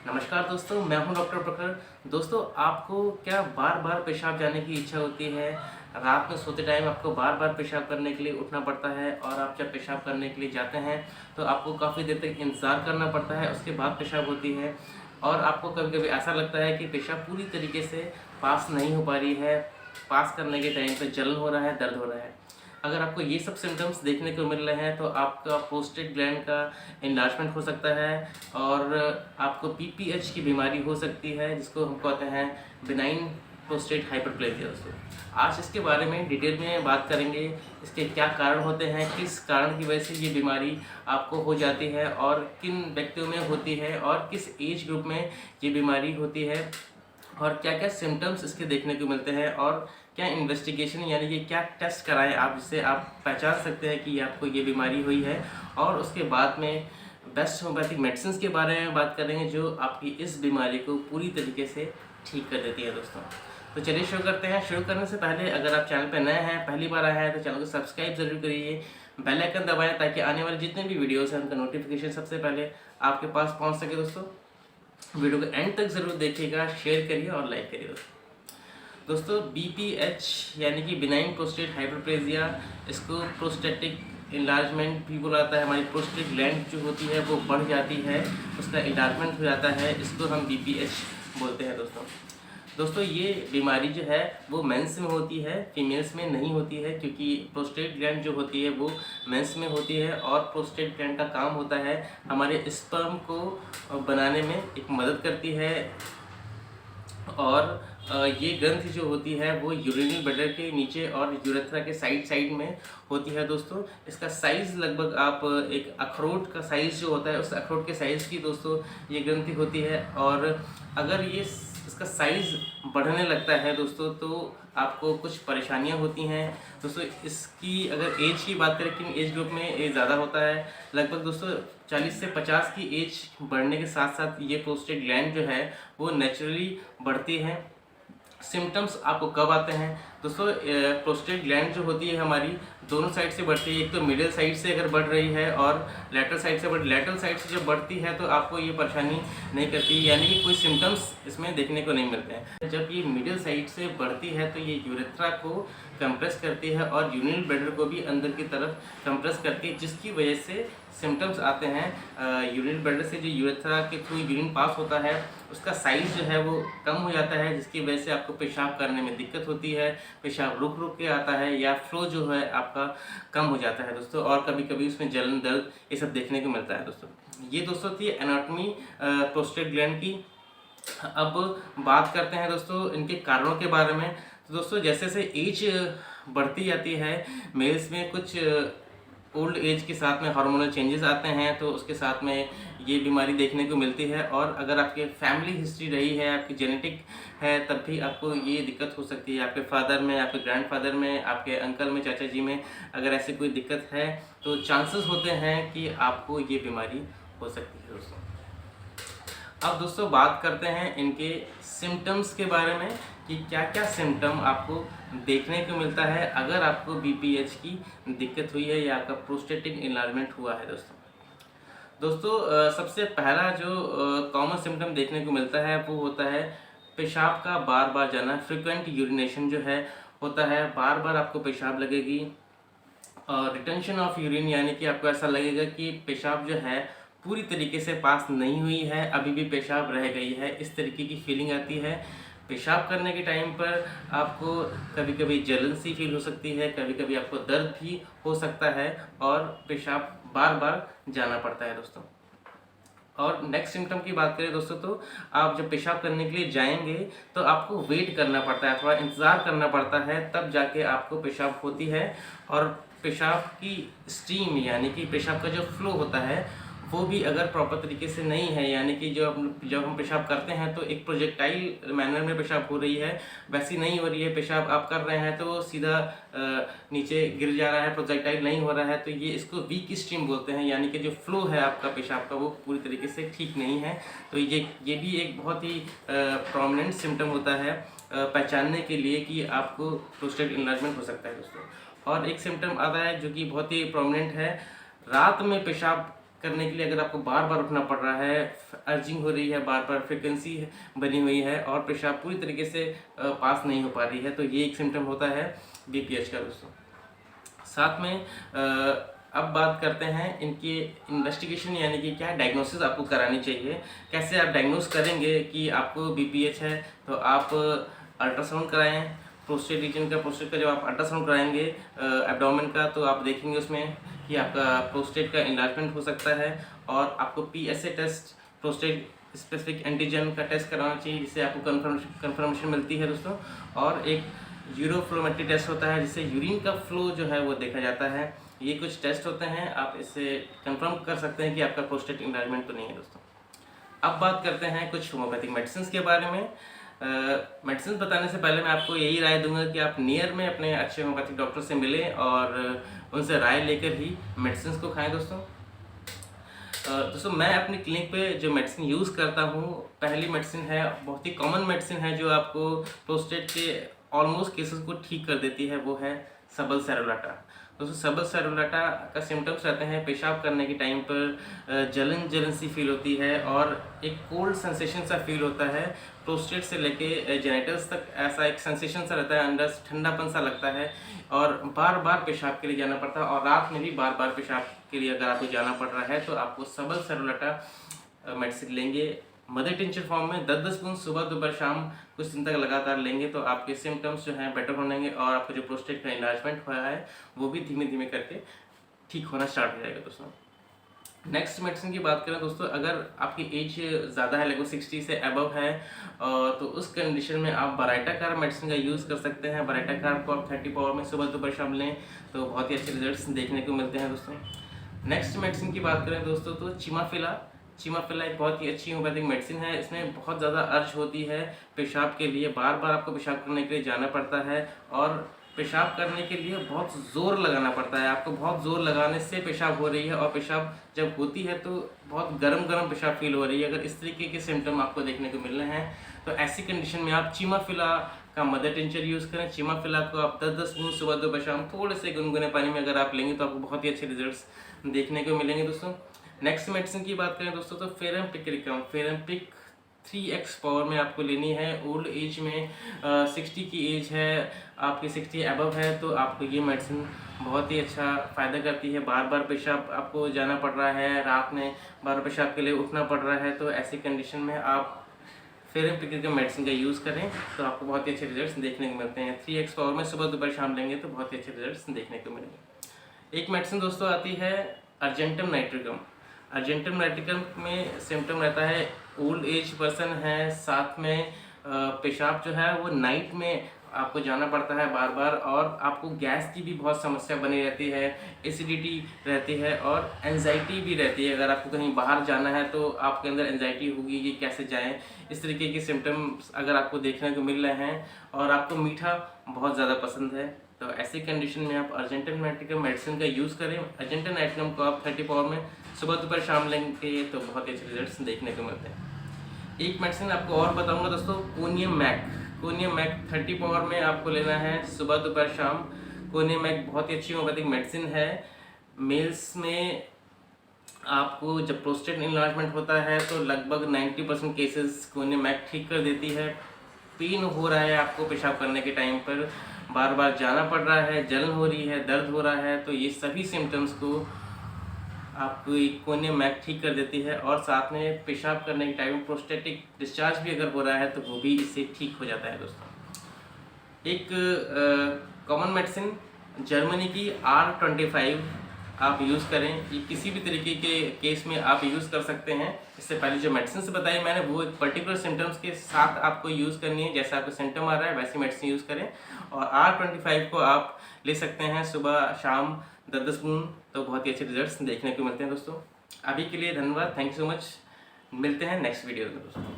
नमस्कार दोस्तों, मैं हूं डॉक्टर प्रखर। दोस्तों, आपको क्या बार बार पेशाब जाने की इच्छा होती है? रात में सोते टाइम आपको बार बार पेशाब करने के लिए उठना पड़ता है और आप जब पेशाब करने के लिए जाते हैं तो आपको काफ़ी देर तक इंतज़ार करना पड़ता है, उसके बाद पेशाब होती है। और आपको कभी कभी ऐसा लगता है कि पेशाब पूरी तरीके से पास नहीं हो पा रही है, पास करने के टाइम पर जलन हो रहा है, दर्द हो रहा है। अगर आपको ये सब सिम्टम्स देखने को मिल रहे हैं तो आपका प्रोस्टेट ग्लैंड का एनलार्जमेंट हो सकता है और आपको पीपीएच की बीमारी हो सकती है, जिसको हम कहते हैं बिनाइन प्रोस्टेट हाइपरप्लेजिया। दोस्तों, आज इसके बारे में डिटेल में बात करेंगे। इसके क्या कारण होते हैं, किस कारण की वजह से ये बीमारी आपको हो जाती है और किन व्यक्तियों में होती है और किस एज ग्रुप में ये बीमारी होती है और क्या क्या सिम्टम्स इसके देखने को मिलते हैं और क्या इन्वेस्टिगेशन यानी कि क्या टेस्ट कराएं आप, जिससे आप पहचान सकते हैं कि आपको ये बीमारी हुई है। और उसके बाद में बेस्ट होम्योपैथिक मेडिसिन के बारे में बात करेंगे जो आपकी इस बीमारी को पूरी तरीके से ठीक कर देती है। दोस्तों, तो चलिए शुरू करते हैं। शुरू करने से पहले अगर आप चैनल पर नए हैं, पहली बार आए हैं, तो चैनल को सब्सक्राइब जरूर करिए, बेल आइकन दबाएं ताकि आने वाले जितने भी वीडियोस हैं उनका नोटिफिकेशन सबसे पहले आपके पास पहुंच सके। दोस्तों, वीडियो को एंड तक ज़रूर देखिएगा, शेयर करिए और लाइक करिए। दोस्तों, बीपीएच यानी कि बिनाइन प्रोस्टेट हाइपरप्लेजिया, इसको प्रोस्टेटिक इन्लार्जमेंट भी बोला जाता है। हमारी प्रोस्टेट ग्लैंड जो होती है वो बढ़ जाती है, उसका इन्लार्जमेंट हो जाता है, इसको हम बीपीएच बोलते हैं। दोस्तों, ये बीमारी जो है वो मेंस में होती है, फीमेल्स में नहीं होती है, क्योंकि प्रोस्टेट ग्लैंड जो होती है वो मेंस में होती है और प्रोस्टेट ग्लैंड का काम होता है हमारे स्पर्म को बनाने में एक मदद करती है। और ये ग्रंथि जो होती है वो यूरिनल ब्लैडर के नीचे और यूरेथ्रा के साइड में होती है। दोस्तों, इसका साइज़ लगभग आप एक अखरोट का साइज़ जो होता है उस अखरोट के साइज़ की दोस्तों ये ग्रंथि होती है। और अगर ये इसका साइज़ बढ़ने लगता है दोस्तों तो आपको कुछ परेशानियां होती हैं। दोस्तों, इसकी अगर एज की बात करें, किन एज ग्रुप में एज ज़्यादा होता है, लगभग दोस्तों 40 से 50 की एज बढ़ने के साथ साथ ये प्रोस्टेट ग्लैंड जो है वो नेचुरली बढ़ती है। सिम्टम्स आपको कब आते हैं दोस्तों? प्रोस्टेट ग्लैंड जो होती है हमारी दोनों साइड से बढ़ती है। एक तो मिडिल साइड से अगर बढ़ रही है और लेटरल साइड से लेटरल साइड से जब बढ़ती है तो आपको ये परेशानी नहीं करती, यानी कि कोई सिम्टम्स इसमें देखने को नहीं मिलते हैं। जब ये मिडिल साइड से बढ़ती है तो ये यूरेथ्रा को कंप्रेस करती है और यूरिनल ब्लैडर को भी अंदर की तरफ कंप्रेस करती है, जिसकी वजह से सिम्टम्स आते हैं। यूरिनल ब्लैडर से जो यूरेथ्रा के थ्रू यूरिन पास होता है उसका साइज़ जो है वो कम हो जाता है, जिसकी वजह से आपको पेशाब करने में दिक्कत होती है, पेशाब रुक रुक के आता है या फ्लो जो है आपका कम हो जाता है दोस्तों। और कभी कभी उसमें जलन, दर्द ये सब देखने को मिलता है। दोस्तों, ये दोस्तों थी एनाटॉमी प्रोस्टेट ग्लैंड की। अब बात करते हैं दोस्तों इनके कारणों के बारे में। तो दोस्तों, जैसे जैसे एज बढ़ती जाती है, मेल्स में कुछ ओल्ड एज के साथ में हार्मोनल चेंजेस आते हैं, तो उसके साथ में ये बीमारी देखने को मिलती है। और अगर आपके फैमिली हिस्ट्री रही है, आपकी जेनेटिक है, तब भी आपको ये दिक्कत हो सकती है। आपके फादर में, आपके ग्रैंडफादर में, आपके अंकल में, चाचा जी में अगर ऐसी कोई दिक्कत है तो चांसेस होते हैं कि आपको ये बीमारी हो सकती है। दोस्तों, अब दोस्तों बात करते हैं इनके सिम्टम्स के बारे में कि क्या क्या सिम्टम आपको देखने को मिलता है अगर आपको बीपीएच की दिक्कत हुई है या आपका प्रोस्टेटिक इन्लार्जमेंट हुआ है। दोस्तों, सबसे पहला जो कॉमन सिम्टम देखने को मिलता है वो होता है पेशाब का बार बार जाना। फ्रिक्वेंट यूरिनेशन जो है होता है, बार बार आपको पेशाब लगेगी। और रिटेंशन ऑफ यूरिन, यानी कि आपको ऐसा लगेगा कि पेशाब जो है पूरी तरीके से पास नहीं हुई है, अभी भी पेशाब रह गई है, इस तरीके की फीलिंग आती है। पेशाब करने के टाइम पर आपको कभी कभी जलन सी फील हो सकती है, कभी कभी आपको दर्द भी हो सकता है और पेशाब बार बार जाना पड़ता है। दोस्तों, और नेक्स्ट सिम्टम की बात करें दोस्तों, तो आप जब पेशाब करने के लिए जाएंगे तो आपको वेट करना पड़ता है, थोड़ा इंतज़ार करना पड़ता है, तब जाके आपको पेशाब होती है। और पेशाब की स्टीम यानी कि पेशाब का जो फ्लो होता है वो भी अगर प्रॉपर तरीके से नहीं है, यानी कि जब हम पेशाब करते हैं तो एक प्रोजेक्टाइल मैनर में पेशाब हो रही है, वैसी नहीं हो रही है। पेशाब आप कर रहे हैं तो सीधा नीचे गिर जा रहा है, प्रोजेक्टाइल नहीं हो रहा है, तो ये इसको वीक स्ट्रीम बोलते हैं, यानी कि जो फ्लो है आपका पेशाब का वो पूरी तरीके से ठीक नहीं है। तो ये भी एक बहुत ही प्रोमिनेंट सिम्टम होता है पहचानने के लिए कि आपको प्रोस्टेट इन्लार्जमेंट हो सकता है। दोस्तों, और एक सिम्टम आता है जो कि बहुत ही प्रोमिनेंट है, रात में पेशाब करने के लिए अगर आपको बार बार उठना पड़ रहा है, अर्जिंग हो रही है, बार बार फ्रिक्वेंसी बनी हुई है और पेशाब पूरी तरीके से पास नहीं हो पा रही है, तो ये एक सिम्टम होता है BPH का दोस्तों। साथ में अब बात करते हैं इनकी इन्वेस्टिगेशन, यानी कि क्या डायग्नोसिस आपको करानी चाहिए, कैसे आप डायग्नोस करेंगे कि आपको BPH है। तो आप अल्ट्रासाउंड कराएं, प्रोस्टेट रीजन का, प्रोस्टेट का जब आप अल्ट्रासाउंड कराएंगे एब्डोमेन का, तो आप देखेंगे उसमें कि आपका प्रोस्टेट का इन्लार्जमेंट हो सकता है और आपको PSA test, prostate specific antigen का टेस्ट कराना चाहिए, जिससे आपको कन्फर्मेशन मिलती है दोस्तों। और एक यूरोफ्लोमेट्री टेस्ट होता है, जिससे यूरिन का फ्लो जो है वो देखा जाता है। ये कुछ टेस्ट होते हैं, आप इससे कंफर्म कर सकते हैं कि आपका प्रोस्टेट इन्लार्जमेंट तो नहीं है दोस्तों। अब बात करते हैं कुछ होम्योपैथिक मेडिसिन के बारे में। मेडिसिन बताने से पहले मैं आपको यही राय दूंगा कि आप नियर में अपने अच्छे होम्योपैथिक डॉक्टर से मिलें और उनसे राय लेकर ही मेडिसिन को खाएं दोस्तों। दोस्तों मैं अपनी क्लिनिक पे जो मेडिसिन यूज़ करता हूँ, पहली मेडिसिन है, बहुत ही कॉमन मेडिसिन है जो आपको प्रोस्टेट के ऑलमोस्ट केसेस को ठीक कर देती है, वो है सबल सेरोलाटा। दोस्तों सबल सेरोलाटा का सिम्टम्स रहते हैं पेशाब करने के टाइम पर जलन जलन सी फील होती है और एक कोल्ड सेंसेशन सा फील होता है। प्रोस्टेट से लेके जेनिटल्स तक ऐसा एक सेंसेशन सा रहता है, अंदर ठंडापन सा लगता है और बार बार पेशाब के लिए जाना पड़ता है। और रात में भी बार बार पेशाब के लिए अगर आपको जाना पड़ रहा है तो आपको सबल सेरोलाटा मेडिसिन लेंगे मदर टिंचर फॉर्म में 10-10 बूंद सुबह दोपहर शाम कुछ दिन तक लगातार लेंगे तो आपके सिम्टम्स जो हैं बेटर होने और आपको जो प्रोस्टेट का इन्लार्जमेंट हुआ है वो भी धीमे धीमे करके ठीक होना स्टार्ट हो जाएगा दोस्तों। नेक्स्ट मेडिसिन की बात करें दोस्तों, अगर आपकी एज ज़्यादा है, लगभग 60 से अबव है, तो उस कंडीशन में आप बराइटा कार मेडिसिन का यूज़ कर सकते हैं। बराइटा कार को आप 30 पावर में सुबह दोपहर शाम लें तो बहुत ही अच्छे रिजल्ट्स देखने को मिलते हैं दोस्तों। नेक्स्ट मेडिसिन की बात करें दोस्तों तो चिमाफिला एक बहुत ही अच्छी होम्योपैथिक मेडिसिन है। इसमें बहुत ज़्यादा अर्ज होती है पेशाब के लिए, बार बार आपको पेशाब करने के लिए जाना पड़ता है और पेशाब करने के लिए बहुत ज़ोर लगाना पड़ता है। आपको बहुत ज़ोर लगाने से पेशाब हो रही है और पेशाब जब होती है तो बहुत गरम गरम पेशाब फील हो रही है। अगर इस तरीके के सिम्टम आपको देखने को मिल रहे हैं तो ऐसी कंडीशन में आप चिमाफिला का मदर टिंचर यूज़ करें। चिमाफिला को आप 10-10 बूंद सुबह दोपहर शाम थोड़े से गुनगुने पानी में अगर आप लेंगे तो आपको बहुत ही अच्छे रिजल्ट्स देखने को मिलेंगे दोस्तों। नेक्स्ट मेडिसिन की बात करें दोस्तों तो फेरम्पिक 3x पावर में आपको लेनी है। ओल्ड एज में 60 की एज है, आपकी 60 अबव है तो आपको ये मेडिसिन बहुत ही अच्छा फ़ायदा करती है। बार बार पेशाब आपको जाना पड़ रहा है, रात में बार पेशाब के लिए उठना पड़ रहा है, तो ऐसी कंडीशन में आप फेरम्पिक का मेडिसिन का यूज़ करें तो आपको बहुत ही अच्छे रिजल्ट्स देखने को मिलते हैं। 3x पावर में सुबह दोपहर शाम लेंगे तो बहुत ही अच्छे रिजल्ट्स देखने को मिलेंगे। एक मेडिसिन दोस्तों आती है अर्जेंटम नाइट्रिकम में सिम्टम रहता है ओल्ड एज पर्सन है, साथ में पेशाब जो है वो नाइट में आपको जाना पड़ता है बार बार और आपको गैस की भी बहुत समस्या बनी रहती है, एसिडिटी रहती है और एंजाइटी भी रहती है। अगर आपको कहीं बाहर जाना है तो आपके अंदर एंजाइटी होगी कि कैसे जाएं। इस तरीके के सिम्टम्स अगर आपको देखने को मिल रहे हैं और आपको मीठा बहुत ज़्यादा पसंद है तो ऐसी कंडीशन में आप अर्जेंटम नाइट्रिकम मेडिसिन का यूज़ करें। अर्जेंटम नाइट्रिकम को आप 30 पावर में सुबह दोपहर शाम लेंगे तो बहुत ही अच्छे रिजल्ट्स देखने को मिलते हैं। एक मेडिसिन आपको और बताऊंगा दोस्तों, कोनियम मैक 30 पावर में आपको लेना है सुबह दोपहर शाम। कोनियम मैक बहुत ही अच्छी होम्योपैथिक मेडिसिन है। मेल्स में आपको जब प्रोस्टेट इन्लार्जमेंट होता है तो लगभग 90% केसेस कोनियम मैक ठीक कर देती है। पेन हो रहा है आपको पेशाब करने के टाइम पर, बार बार जाना पड़ रहा है, जलन हो रही है, दर्द हो रहा है, तो ये सभी सिम्टम्स को आपको कोनियम मैक ठीक कर देती है। और साथ में पेशाब करने के टाइम में प्रोस्टेटिक डिस्चार्ज भी अगर हो रहा है तो वो भी इससे ठीक हो जाता है दोस्तों। एक कॉमन मेडिसिन जर्मनी की R25 आप यूज़ करें। ये किसी भी तरीके के केस में आप यूज़ कर सकते हैं। इससे पहले जो मेडिसिन से बताई मैंने वो एक पर्टिकुलर सिम्टम्स के साथ आपको यूज़ करनी है, जैसा आपको सिम्टम आ रहा है वैसी मेडिसिन यूज़ करें। और R25 को आप ले सकते हैं सुबह शाम 10-10 बूंद, तो बहुत ही अच्छे रिजल्ट्स देखने को मिलते हैं दोस्तों। अभी के लिए धन्यवाद, थैंक यू सो मच। मिलते हैं नेक्स्ट वीडियो में दोस्तों।